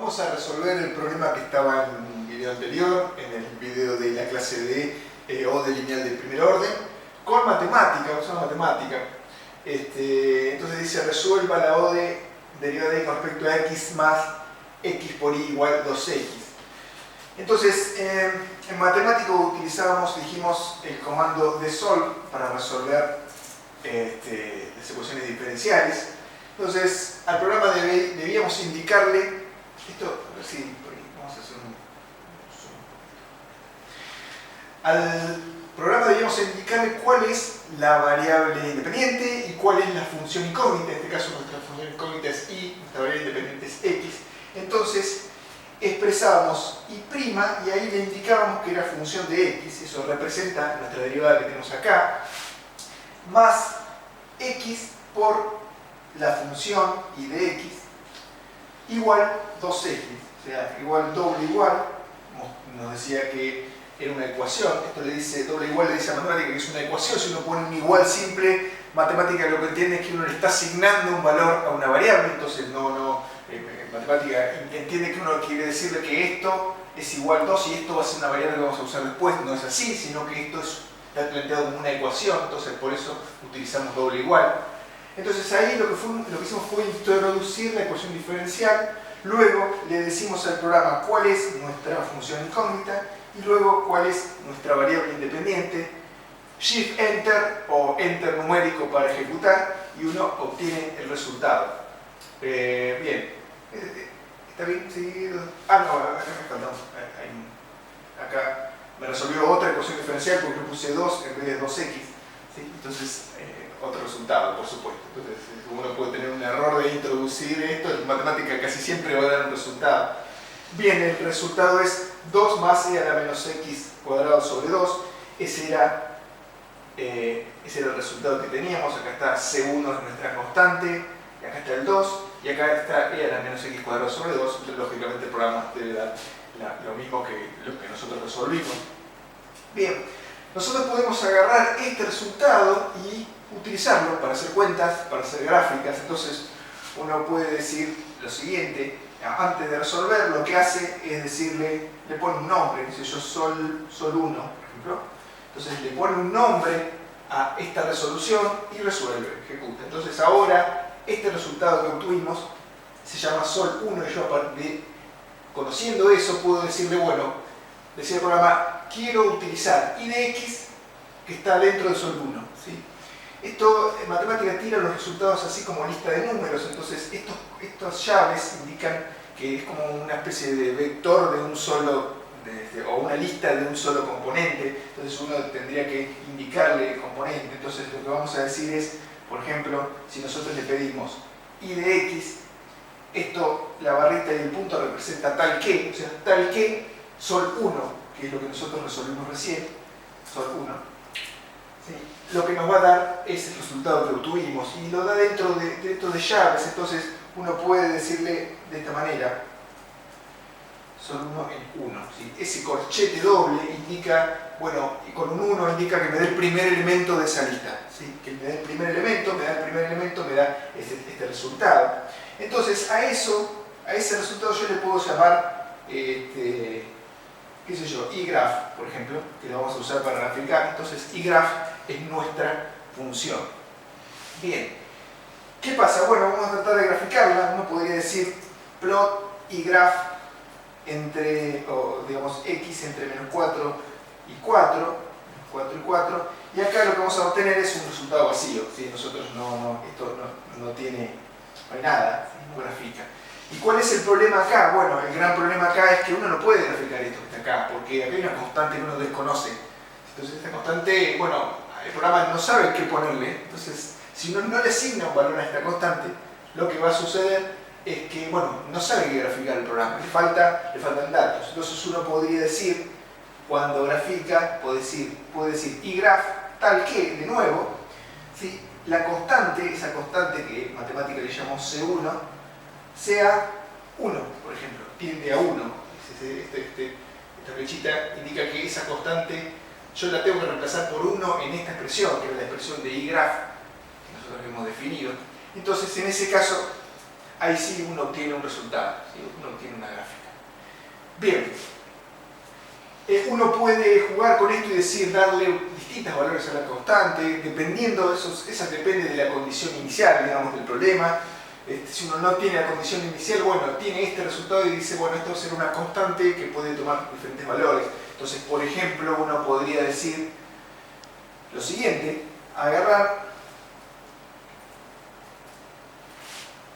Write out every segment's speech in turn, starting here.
Vamos a resolver el problema que estaba en un video anterior, en el video de la clase de O de lineal de primer orden, con matemática, usando matemática. Entonces dice, resuelva la O de derivada de y con respecto a x más x por y igual 2x. Entonces, en matemática utilizábamos, dijimos, el comando de sol para resolver las ecuaciones diferenciales. Entonces, al programa debíamos indicarle, esto, a ver si, vamos a hacer un zoom. Al programa debíamos indicarle cuál es la variable independiente y cuál es la función incógnita. En este caso, nuestra función incógnita es y, nuestra variable independiente es x. Entonces, expresábamos y' y ahí le indicábamos que era función de x, eso representa nuestra derivada que tenemos acá, más x por la función y de x igual 2x, o sea, igual doble igual, nos decía que era una ecuación, esto le dice doble igual, le dice a matemática que es una ecuación, si uno pone un igual simple, matemática lo que entiende es que uno le está asignando un valor a una variable, entonces matemática entiende que uno quiere decirle que esto es igual 2 y esto va a ser una variable que vamos a usar después, no es así, sino que esto está planteado como una ecuación, entonces por eso utilizamos doble igual. Entonces ahí lo que hicimos fue introducir la ecuación diferencial, luego le decimos al programa cuál es nuestra función incógnita y luego cuál es nuestra variable independiente, Shift Enter o Enter numérico para ejecutar y uno obtiene el resultado. Bien, ¿está bien? ¿Sí? Ah, no, acá me faltó. Acá me resolvió otra ecuación diferencial porque le puse 2 en vez de 2x. ¿Sí? Entonces, otro resultado, por supuesto. Entonces, uno puede tener un error de introducir esto, en matemática casi siempre va a dar un resultado. Bien, el resultado es 2 más e a la menos x cuadrado sobre 2. Ese era el resultado que teníamos. Acá está C1 es nuestra constante, y acá está el 2, y acá está e a la menos x cuadrado sobre 2. Lógicamente el programa debe dar lo mismo que lo que nosotros resolvimos. Bien, nosotros podemos agarrar este resultado y utilizarlo para hacer cuentas, para hacer gráficas. Entonces uno puede decir lo siguiente, antes de resolver lo que hace es decirle, le pone un nombre, dice yo sol 1, por ejemplo. Entonces le pone un nombre a esta resolución y resuelve, ejecuta. Entonces ahora este resultado que obtuvimos se llama sol 1 y yo conociendo eso puedo decirle, bueno, decir al programa, quiero utilizar y de x que está dentro de sol 1. ¿Sí? Esto en matemática tira los resultados así como lista de números, entonces estas llaves indican que es como una especie de vector de un solo, o una lista de un solo componente, entonces uno tendría que indicarle el componente. Entonces lo que vamos a decir es, por ejemplo, si nosotros le pedimos y de x, esto, la barrita y el punto representa tal que, o sea, tal que sol 1, que es lo que nosotros resolvimos recién, sol 1. ¿Sí? Lo que nos va a dar es el resultado que obtuvimos y lo da dentro de llaves, entonces uno puede decirle de esta manera, sol 1 en 1. ¿Sí? Ese corchete doble indica, bueno, y con un 1 indica que me dé el primer elemento de esa lista. ¿Sí? Que me dé el primer elemento, me da este resultado. Entonces a ese resultado yo le puedo llamar, qué sé yo, igraph, por ejemplo, que lo vamos a usar para graficar. Entonces igraph es nuestra función. Bien, ¿qué pasa? Bueno, vamos a tratar de graficarla. Uno podría decir plot igraph entre, o digamos, x entre menos 4 y 4, menos 4 y 4, y acá lo que vamos a obtener es un resultado vacío. ¿Sí? Nosotros esto no hay nada, ¿sí? No grafica. ¿Y cuál es el problema acá? Bueno, el gran problema acá es que uno no puede graficar esto que está acá, porque acá hay una constante que uno desconoce. Entonces esta constante, bueno, el programa no sabe qué ponerle, entonces si uno no le asigna un valor a esta constante, lo que va a suceder es que, bueno, no sabe qué graficar el programa, le faltan datos. Entonces uno podría decir, cuando grafica, puede decir igraph tal que, de nuevo, ¿sí? La constante, esa constante que en matemática le llamamos C1, sea 1, por ejemplo, tiende a 1. Esta flechita indica que esa constante yo la tengo que reemplazar por 1 en esta expresión, que es la expresión de igraph que nosotros hemos definido. Entonces, en ese caso, ahí sí uno obtiene un resultado, ¿sí? Uno obtiene una gráfica. Bien, uno puede jugar con esto y decir, darle distintos valores a la constante, dependiendo de esa depende de la condición inicial, digamos, del problema. Si uno no tiene la condición inicial, bueno, tiene este resultado y dice, bueno, esto va a ser una constante que puede tomar diferentes valores. Entonces, por ejemplo, uno podría decir lo siguiente, agarrar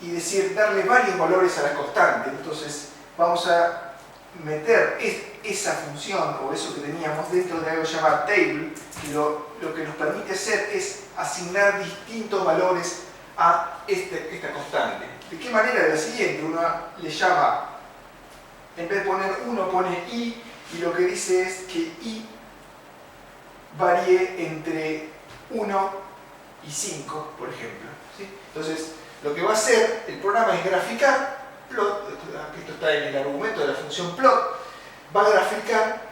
y decir, darle varios valores a la constante. Entonces, vamos a meter esa función o eso que teníamos dentro de algo llamado table, que lo que nos permite hacer es asignar distintos valores a esta constante. ¿De qué manera? De la siguiente, uno le llama, en vez de poner 1 pone i, y lo que dice es que i varíe entre 1 y 5, por ejemplo, ¿sí? Entonces, lo que va a hacer el programa es graficar plot, esto está en el argumento de la función plot, va a graficar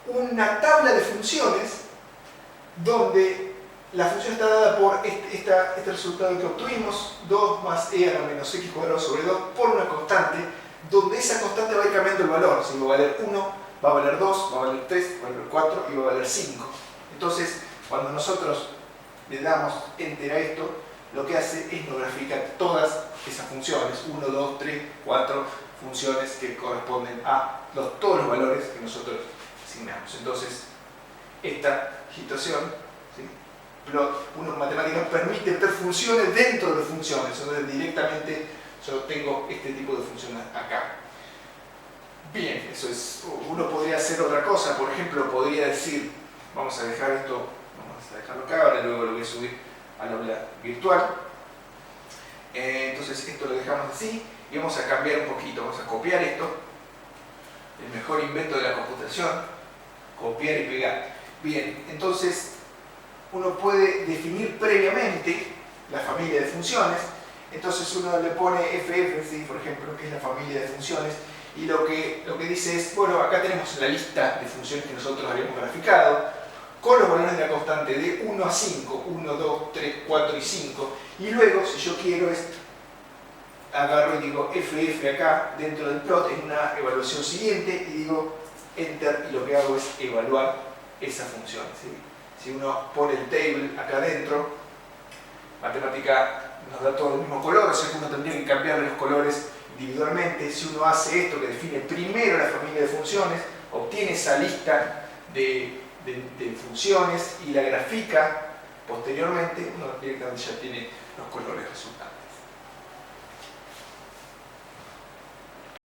una tabla de funciones donde la función está dada por este resultado que obtuvimos, 2 más e a la menos x cuadrado sobre 2 por una constante, donde esa constante va a ir cambiando el valor. Si va a valer 1, va a valer 2, va a valer 3, va a valer 4 y va a valer 5. Entonces, cuando nosotros le damos enter a esto, lo que hace es nos graficar todas esas funciones, 1, 2, 3, 4 funciones que corresponden a todos los valores que nosotros asignamos. Entonces, esta situación, ¿sí? Plot, uno en matemáticas permite meter funciones dentro de funciones, entonces directamente yo tengo este tipo de funciones acá. Bien, eso es, uno podría hacer otra cosa, por ejemplo, podría decir, vamos a dejar esto, vamos a dejarlo acá, ahora luego lo voy a subir al aula virtual. Entonces esto lo dejamos así y vamos a cambiar un poquito, vamos a copiar esto, el mejor invento de la computación, copiar y pegar. Bien, entonces uno puede definir previamente la familia de funciones, entonces uno le pone ff, ¿sí? Por ejemplo, que es la familia de funciones, y lo que dice es, bueno, acá tenemos la lista de funciones que nosotros habíamos graficado, con los valores de la constante de 1 a 5, 1, 2, 3, 4 y 5, y luego, si yo quiero, agarro y digo ff acá, dentro del plot, en una evaluación siguiente, y digo enter, y lo que hago es evaluar esa función, ¿sí? Si uno pone el table acá adentro, matemática nos da todo el mismo color, o sea que uno tendría que cambiarle los colores individualmente. Si uno hace esto, que define primero la familia de funciones, obtiene esa lista de funciones y la grafica posteriormente, uno directamente ya tiene los colores resultantes.